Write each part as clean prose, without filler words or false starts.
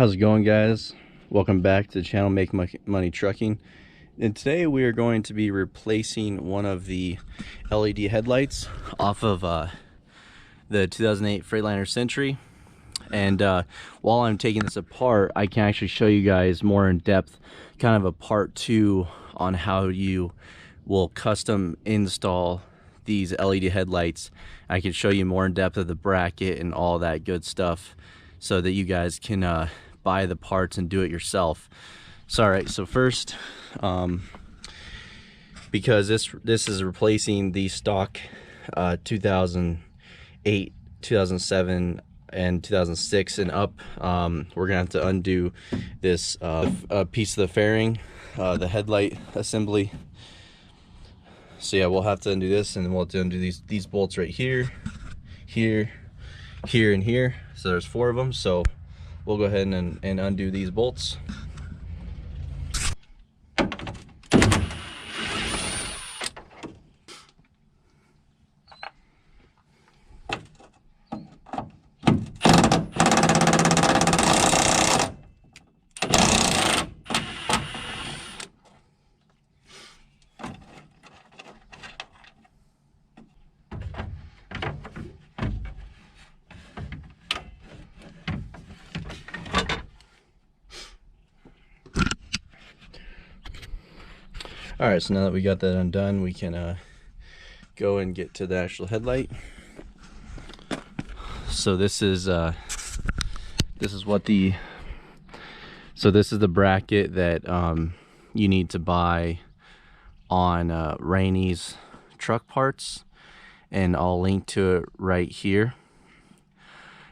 How's it going, guys? Welcome back to the channel Make Money Trucking. And today we are going to be replacing one of the LED headlights off of the 2008 Freightliner Century. And while I'm taking this apart, I can actually show you guys more in depth, kind of a part 2 on how you will custom install these LED headlights. I can show you more in depth of the bracket and all that good stuff, so that you guys can buy the parts and do it yourself. So all right, so first, because this is replacing the stock 2008, 2007, and 2006 and up, we're gonna have to undo this piece of the fairing, the headlight assembly. So yeah, we'll have to undo this, and then we'll have to undo these bolts right here, here, and here. So there's 4 of them. So we'll go ahead and undo these bolts. All right, so now that we got that undone, we can go and get to the actual headlight. So this is the bracket that you need to buy on Rainey's truck parts, and I'll link to it right here.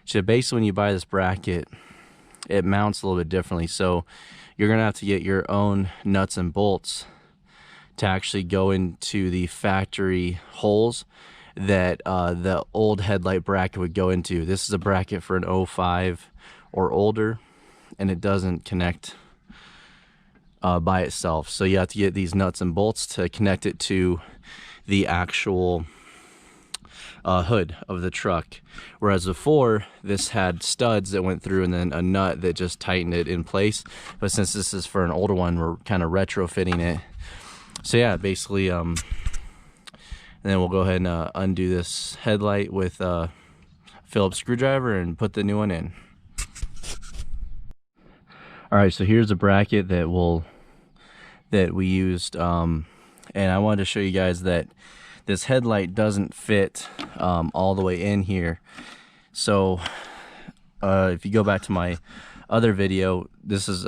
So basically, when you buy this bracket, it mounts a little bit differently. So you're gonna have to get your own nuts and bolts to actually go into the factory holes that the old headlight bracket would go into. This is a bracket for an 05 or older, and it doesn't connect by itself. So you have to get these nuts and bolts to connect it to the actual hood of the truck. Whereas before, this had studs that went through and then a nut that just tightened it in place. But since this is for an older one, we're kind of retrofitting it. So yeah, basically, and then we'll go ahead and undo this headlight with a Phillips screwdriver and put the new one in. All right, so here's a bracket that we used, and I wanted to show you guys that this headlight doesn't fit all the way in here. So if you go back to my other video,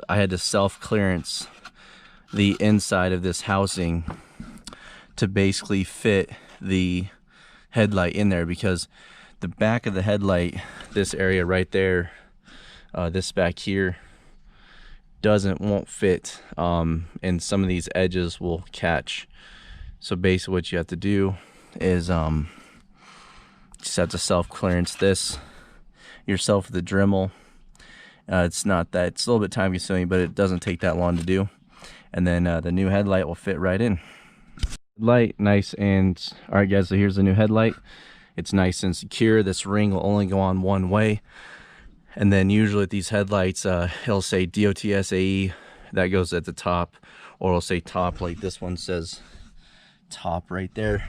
I had to self-clearance the inside of this housing to basically fit the headlight in there, because the back of the headlight, this area right there, this back here, won't fit, and some of these edges will catch. So basically what you have to do is just have to self-clearance this yourself with the Dremel. It's a little bit time consuming, but it doesn't take that long to do. And then the new headlight will fit right in. Light, nice and all right, guys. So here's the new headlight. It's nice and secure. This ring will only go on one way, and then usually with these headlights, it'll say DOTSAE. That goes at the top, or it'll say top, like this one says top right there.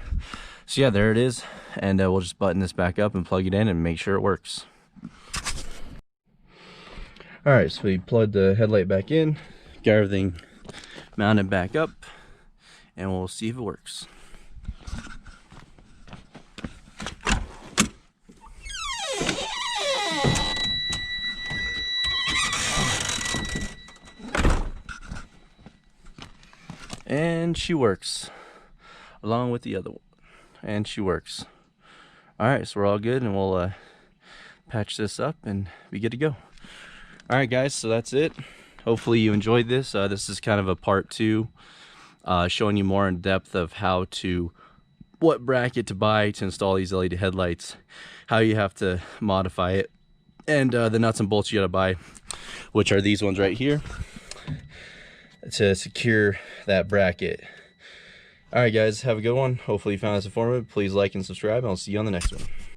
So yeah, there it is, and we'll just button this back up and plug it in and make sure it works. All right, so we plugged the headlight back in, got everything mounted back up, and we'll see if it works. And she works along with the other one, and she works. All right, so we're all good, and we'll patch this up and be good to go. All right, guys, so that's it. Hopefully you enjoyed this. This is kind of a part 2, showing you more in depth of what bracket to buy to install these LED headlights, how you have to modify it, and the nuts and bolts you gotta buy, which are these ones right here, to secure that bracket. All right, guys, have a good one. Hopefully you found this informative. Please like and subscribe, and I'll see you on the next one.